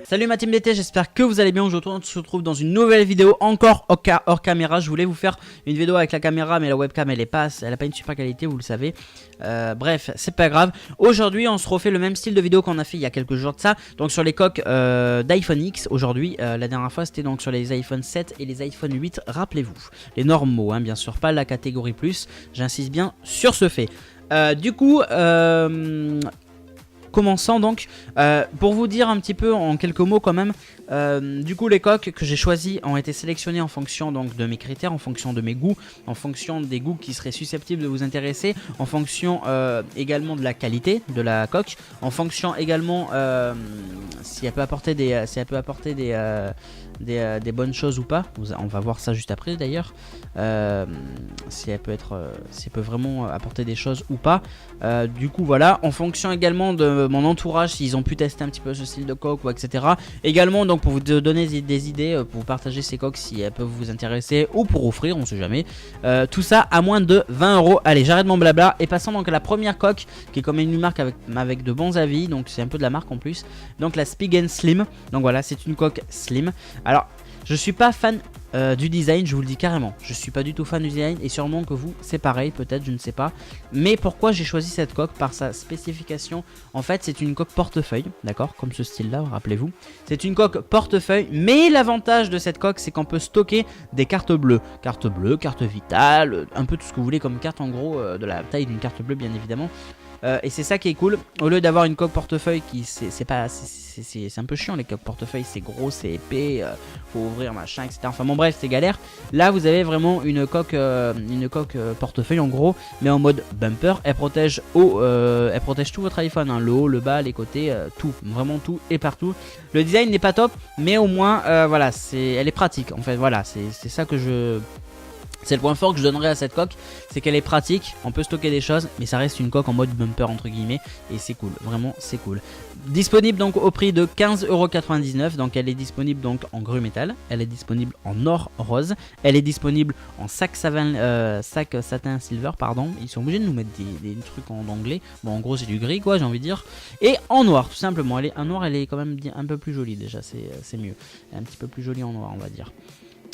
Salut ma team d'été, j'espère que vous allez bien. Aujourd'hui on se retrouve dans une nouvelle vidéo encore hors caméra. Je voulais vous faire une vidéo avec la caméra mais la webcam elle a pas une super qualité, vous le savez. Bref, c'est pas grave. Aujourd'hui on se refait le même style de vidéo qu'on a fait il y a quelques jours de ça. Donc sur les coques d'iPhone X aujourd'hui. La dernière fois c'était donc sur les iPhone 7 et les iPhone 8, rappelez-vous. Les normaux hein, bien sûr, pas la catégorie plus. J'insiste bien sur ce fait. Du coup... Commençons donc, pour vous dire un petit peu en quelques mots quand même, du coup les coques que j'ai choisies ont été sélectionnées en fonction donc de mes critères, en fonction de mes goûts, en fonction des goûts qui seraient susceptibles de vous intéresser, en fonction également de la qualité de la coque, en fonction également si elle peut apporter des bonnes choses ou pas. On va voir ça juste après d'ailleurs, si elle peut vraiment apporter des choses ou pas. Du coup voilà, en fonction également de mon entourage, s'ils ont pu tester un petit peu ce style de coque ou etc. Également donc pour vous donner des idées, pour vous partager ces coques si elles peuvent vous intéresser ou pour offrir, on sait jamais. Tout ça à moins de 20 €. Allez, j'arrête mon blabla et passons donc à la première coque qui est quand même une marque avec de bons avis, donc c'est un peu de la marque en plus. Donc la Spigen Slim, donc voilà, c'est une coque slim. Alors je suis pas fan du design, je vous le dis carrément, je suis pas du tout fan du design et sûrement que vous c'est pareil, peut-être, je ne sais pas. Mais pourquoi j'ai choisi cette coque? Par sa spécification, en fait c'est une coque portefeuille, d'accord, comme ce style là, rappelez-vous. C'est une coque portefeuille, mais l'avantage de cette coque c'est qu'on peut stocker des cartes bleues, carte vitale, un peu tout ce que vous voulez comme carte, en gros de la taille d'une carte bleue bien évidemment. Et c'est ça qui est cool, au lieu d'avoir une coque portefeuille qui c'est un peu chiant les coques portefeuille, c'est gros, c'est épais, faut ouvrir machin etc. Enfin bon bref, c'est galère. Là vous avez vraiment une coque portefeuille en gros, mais en mode bumper. Elle protège tout votre iPhone, hein, le haut, le bas, les côtés, tout, vraiment tout et partout. Le design n'est pas top, mais au moins voilà, elle est pratique en fait. Voilà, c'est ça que je... C'est le point fort que je donnerais à cette coque, c'est qu'elle est pratique, on peut stocker des choses, mais ça reste une coque en mode bumper entre guillemets, et c'est cool, vraiment c'est cool. Disponible donc au prix de 15,99 €, donc elle est disponible donc en grue métal, elle est disponible en or rose, elle est disponible en sac satin silver, pardon, ils sont obligés de nous mettre des trucs en anglais, bon en gros c'est du gris quoi j'ai envie de dire, et en noir tout simplement, en noir elle est quand même un peu plus jolie déjà, c'est mieux, elle est un petit peu plus jolie en noir on va dire.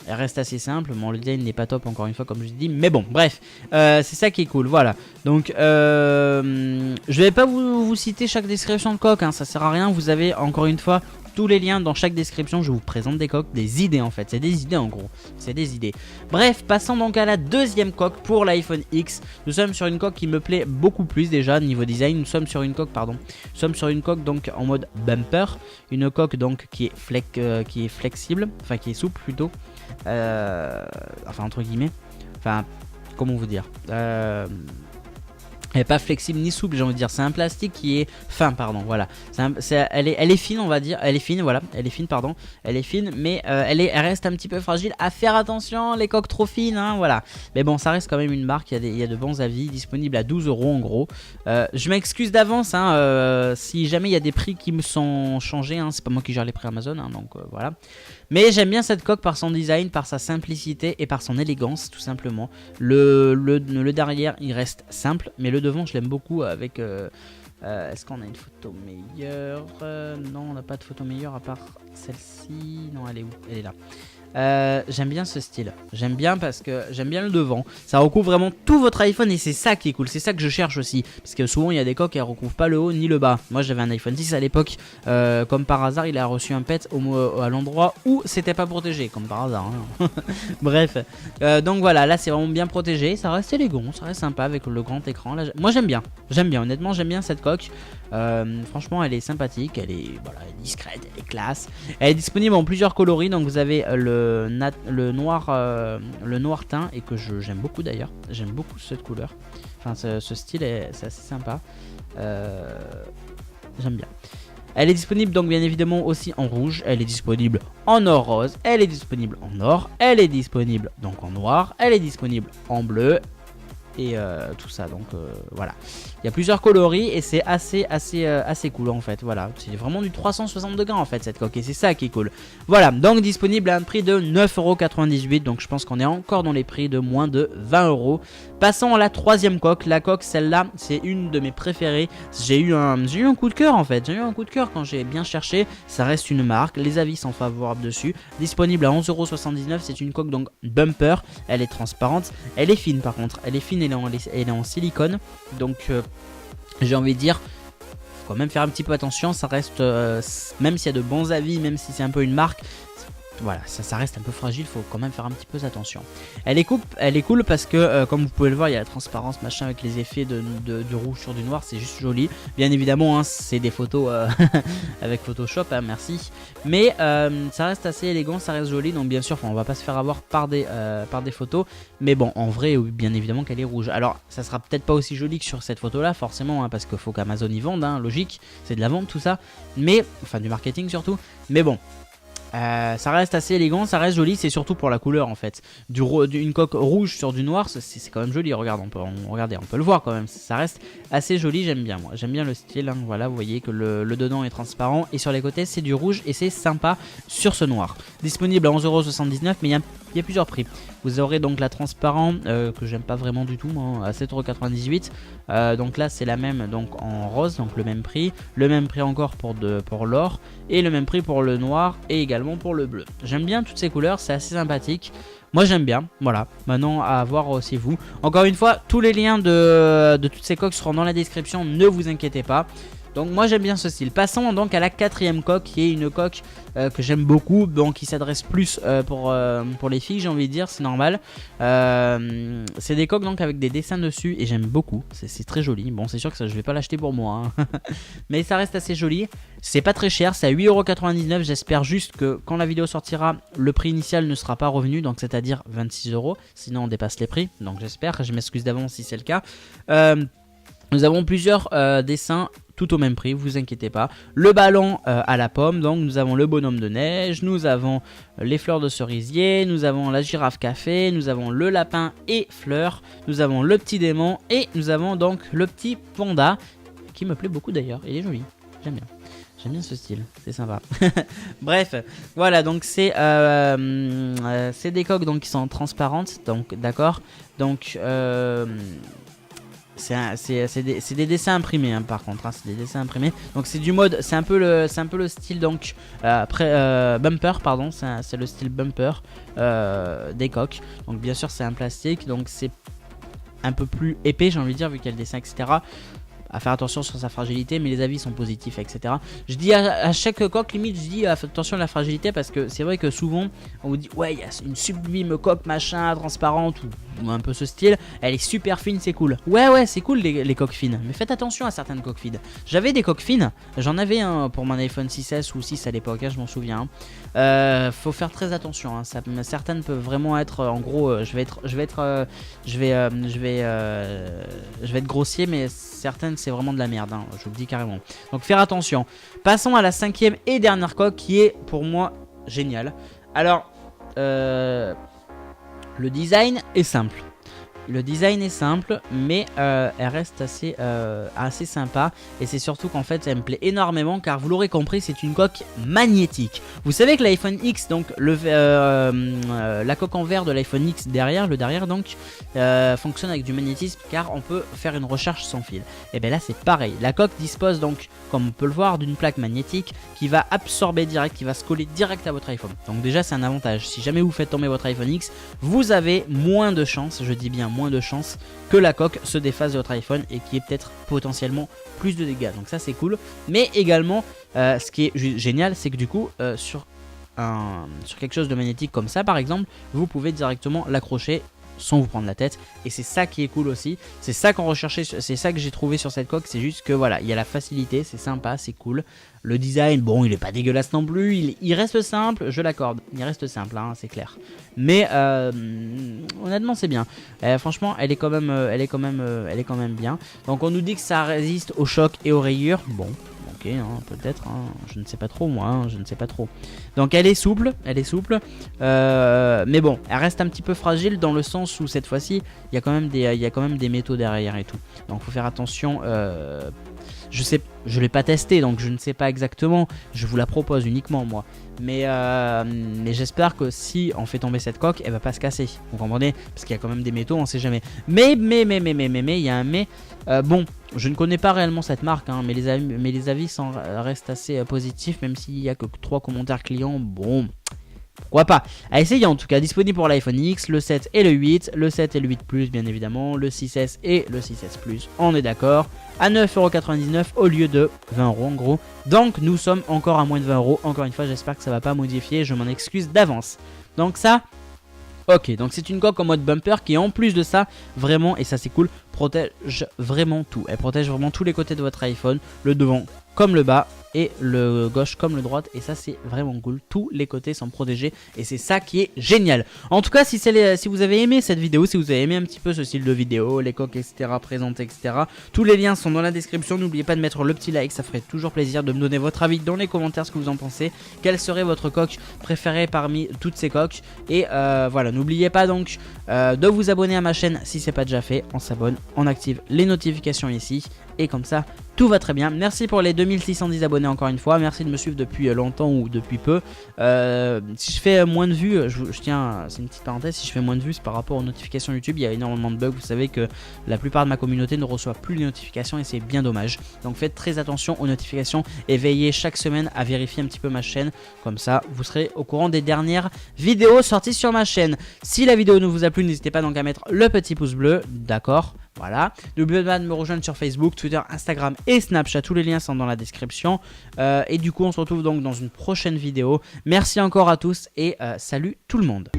Elle reste assez simple, bon le design n'est pas top encore une fois comme je dis, mais bon bref, c'est ça qui est cool, voilà. Donc je vais pas vous citer chaque description de coque, hein, ça sert à rien, vous avez encore une fois tous les liens dans chaque description, je vous présente des coques, des idées en fait, c'est des idées en gros, c'est des idées. Bref, passons donc à la deuxième coque pour l'iPhone X. Nous sommes sur une coque qui me plaît beaucoup plus déjà niveau design, nous sommes sur une coque donc en mode bumper, une coque donc qui est flexible, enfin qui est souple plutôt, enfin entre guillemets, enfin comment vous dire, elle est pas flexible ni souple, j'ai envie de dire. C'est un plastique qui est fin, pardon. Voilà. Elle est fine, on va dire. Elle est fine, voilà. Elle est fine, pardon. Elle est fine, mais elle reste un petit peu fragile. À faire attention, les coques trop fines, hein, voilà. Mais bon, ça reste quand même une marque. Il y a de bons avis. Disponible à 12 € en gros. Je m'excuse d'avance, hein, si jamais il y a des prix qui me sont changés. Hein, c'est pas moi qui gère les prix Amazon, hein, donc voilà. Mais j'aime bien cette coque par son design, par sa simplicité et par son élégance, tout simplement. Le derrière, il reste simple, mais le devant, je l'aime beaucoup avec... est-ce qu'on a une photo meilleure? Non, on n'a pas de photo meilleure à part celle-ci. Non, elle est où? Elle est là. J'aime bien ce style, j'aime bien parce que j'aime bien le devant, ça recouvre vraiment tout votre iPhone et c'est ça qui est cool, c'est ça que je cherche aussi, parce que souvent il y a des coques qui ne recouvrent pas le haut ni le bas. Moi j'avais un iPhone 6 à l'époque, comme par hasard il a reçu un pet à l'endroit où c'était pas protégé, comme par hasard hein. Bref, donc voilà, là c'est vraiment bien protégé, ça reste élégant, ça reste sympa avec le grand écran. Là, moi j'aime bien, honnêtement j'aime bien cette coque. Franchement elle est sympathique, elle est discrète, elle est classe. Elle est disponible en plusieurs coloris, donc vous avez le noir teint, et que j'aime beaucoup d'ailleurs, j'aime beaucoup cette couleur, enfin ce style c'est assez sympa, j'aime bien. Elle est disponible donc bien évidemment aussi en rouge, elle est disponible en or rose, elle est disponible en or, elle est disponible donc en noir, elle est disponible en bleu et tout ça. Donc voilà, il y a plusieurs coloris et c'est assez cool en fait. Voilà, c'est vraiment du 360 degrés en fait cette coque et c'est ça qui est cool. Voilà, donc disponible à un prix de 9,98 €. Donc je pense qu'on est encore dans les prix de moins de 20 €. Passons à la troisième coque. La coque, celle-là, c'est une de mes préférées. J'ai eu un coup de cœur en fait. J'ai eu un coup de cœur quand j'ai bien cherché. Ça reste une marque. Les avis sont favorables dessus. Disponible à 11,79 €. C'est une coque donc bumper. Elle est transparente. Elle est fine par contre. Elle est fine. Elle est en silicone. Donc j'ai envie de dire, faut quand même faire un petit peu attention. Ça reste, même s'il y a de bons avis, même si c'est un peu une marque. Voilà, ça reste un peu fragile, faut quand même faire un petit peu attention. Elle est cool parce que, comme vous pouvez le voir, il y a la transparence, machin, avec les effets de rouge sur du noir, c'est juste joli. Bien évidemment, hein, c'est des photos avec Photoshop, hein, merci. Mais ça reste assez élégant, ça reste joli, donc bien sûr, on va pas se faire avoir par des photos. Mais bon, en vrai, bien évidemment qu'elle est rouge. Alors, ça sera peut-être pas aussi joli que sur cette photo-là, forcément, hein, parce qu'il faut qu'Amazon y vende, hein, logique, c'est de la vente tout ça. Mais, enfin, du marketing surtout. Mais bon. Ça reste assez élégant, ça reste joli, c'est surtout pour la couleur en fait. Une coque rouge sur du noir, c'est quand même joli. Regarde, regardez, on peut le voir quand même. Ça reste assez joli, j'aime bien moi. J'aime bien le style, hein. Voilà, vous voyez que le dedans est transparent et sur les côtés c'est du rouge et c'est sympa sur ce noir. Disponible à 11,79 €, mais il y a plusieurs prix. Vous aurez donc la transparent que j'aime pas vraiment du tout moi, à 7,98 €. Donc là c'est la même donc en rose, donc le même prix encore pour l'or et le même prix pour le noir et également pour le bleu. J'aime bien toutes ces couleurs, c'est assez sympathique. Moi j'aime bien, voilà. Maintenant à voir aussi vous. Encore une fois, tous les liens de toutes ces coques seront dans la description, ne vous inquiétez pas. Donc moi j'aime bien ce style. Passons donc à la quatrième coque qui est une coque que j'aime beaucoup, donc qui s'adresse plus pour les filles, j'ai envie de dire, c'est normal. C'est des coques donc avec des dessins dessus et j'aime beaucoup, c'est très joli. Bon, c'est sûr que ça je vais pas l'acheter pour moi, hein. Mais ça reste assez joli. C'est pas très cher, c'est à 8,99 €. J'espère juste que quand la vidéo sortira, le prix initial ne sera pas revenu, donc c'est-à-dire 26 €. Sinon on dépasse les prix, donc j'espère, je m'excuse d'avance si c'est le cas. Nous avons plusieurs dessins tout au même prix, vous inquiétez pas. Le ballon à la pomme, donc nous avons le bonhomme de neige, nous avons les fleurs de cerisier, nous avons la girafe café, nous avons le lapin et fleurs, nous avons le petit démon et nous avons donc le petit panda qui me plaît beaucoup d'ailleurs, il est joli, j'aime bien. J'aime bien ce style, c'est sympa. Bref, voilà, donc c'est des coques donc, qui sont transparentes, donc d'accord. Donc c'est des dessins imprimés, hein, par contre, hein, c'est des dessins imprimés. Donc c'est du mode, c'est un peu le style donc bumper, pardon, c'est le style bumper des coques. Donc bien sûr c'est un plastique, donc c'est un peu plus épais, j'ai envie de dire, vu qu'il y a le dessin, etc. À faire attention sur sa fragilité, mais les avis sont positifs, etc. Je dis à chaque coque, limite, je dis attention à la fragilité, parce que c'est vrai que souvent, on vous dit, ouais, il y a une sublime coque, machin, transparente, ou un peu ce style, elle est super fine, c'est cool. Ouais, c'est cool les coques fines, mais faites attention à certaines coques fines. J'avais des coques fines, j'en avais un pour mon iPhone 6S ou 6 à l'époque, hein, je m'en souviens. Faut faire très attention, hein, certaines peuvent vraiment être, en gros, je vais être grossier, mais certaines c'est vraiment de la merde, hein, je vous le dis carrément. Donc faire attention. Passons à la cinquième et dernière coque qui est pour moi géniale. Alors, le design est simple. Mais elle reste assez sympa. Et c'est surtout qu'en fait, elle me plaît énormément car vous l'aurez compris, c'est une coque magnétique. Vous savez que l'iPhone X, donc la coque en verre de l'iPhone X derrière, le derrière donc, fonctionne avec du magnétisme car on peut faire une recharge sans fil. Et bien là, c'est pareil. La coque dispose donc, comme on peut le voir, d'une plaque magnétique qui va absorber direct, qui va se coller direct à votre iPhone. Donc déjà, c'est un avantage. Si jamais vous faites tomber votre iPhone X, vous avez moins de chances, je dis bien moins de chances que la coque se défasse de votre iPhone et qui est peut-être potentiellement plus de dégâts. Donc ça c'est cool. Mais également ce qui est génial, c'est que du coup sur quelque chose de magnétique comme ça par exemple, vous pouvez directement l'accrocher sans vous prendre la tête, et c'est ça qui est cool aussi, c'est ça qu'on recherchait, c'est ça que j'ai trouvé sur cette coque, c'est juste que voilà, il y a la facilité, c'est sympa, c'est cool, le design, bon il est pas dégueulasse non plus, il reste simple, je l'accorde, il reste simple, hein, c'est clair, mais honnêtement c'est bien, franchement elle est quand même bien, donc on nous dit que ça résiste aux chocs et aux rayures, bon, ok, hein, peut-être, hein, je ne sais pas trop moi, hein, je ne sais pas trop. Donc elle est souple, mais bon, elle reste un petit peu fragile dans le sens où cette fois-ci, il y a quand même des métaux derrière et tout. Donc faut faire attention. Je l'ai pas testé, donc je ne sais pas exactement. Je vous la propose uniquement moi. Mais j'espère que si on fait tomber cette coque, elle va pas se casser. Vous comprenez? Parce qu'il y a quand même des métaux, on sait jamais. Mais, il y a un mais. Bon, je ne connais pas réellement cette marque, hein, mais les avis restent assez positifs, même s'il y a que 3 commentaires clients. Bon, pourquoi pas. À essayer en tout cas. Disponible pour l'iPhone X, le 7 et le 8. Le 7 et le 8 Plus bien évidemment. Le 6S et le 6S Plus. On est d'accord. À 9,99€ au lieu de 20€ en gros. Donc nous sommes encore à moins de 20€. Encore une fois, j'espère que ça va pas modifier. Je m'en excuse d'avance. Donc ça... Ok, donc c'est une coque en mode bumper qui en plus de ça, vraiment, et ça c'est cool, protège vraiment tout. Elle protège vraiment tous les côtés de votre iPhone, le devant comme le bas et le gauche comme le droite, et ça c'est vraiment cool. Tous les côtés sont protégés et c'est ça qui est génial. En tout cas, si vous avez aimé cette vidéo, si vous avez aimé un petit peu ce style de vidéo, les coques etc, présentées etc, tous les liens sont dans la description. N'oubliez pas de mettre le petit like, ça ferait toujours plaisir de me donner votre avis dans les commentaires, ce que vous en pensez. Quelle serait votre coque préférée parmi toutes ces coques? Et voilà, n'oubliez pas donc de vous abonner à ma chaîne si c'est pas déjà fait. On s'abonne, on active les notifications ici et comme ça tout va très bien. Merci pour les 2610 abonnés encore une fois. Merci de me suivre depuis longtemps ou depuis peu. Si je fais moins de vues, je tiens, c'est une petite parenthèse, si je fais moins de vues, c'est par rapport aux notifications YouTube. Il y a énormément de bugs. Vous savez que la plupart de ma communauté ne reçoit plus les notifications et c'est bien dommage. Donc faites très attention aux notifications et veillez chaque semaine à vérifier un petit peu ma chaîne. Comme ça, vous serez au courant des dernières vidéos sorties sur ma chaîne. Si la vidéo ne vous a plu, n'hésitez pas donc à mettre le petit pouce bleu. D'accord? Voilà, n'oubliez pas de me rejoindre sur Facebook, Twitter, Instagram et Snapchat, tous les liens sont dans la description. Et du coup on se retrouve donc dans une prochaine vidéo. Merci encore à tous et salut tout le monde.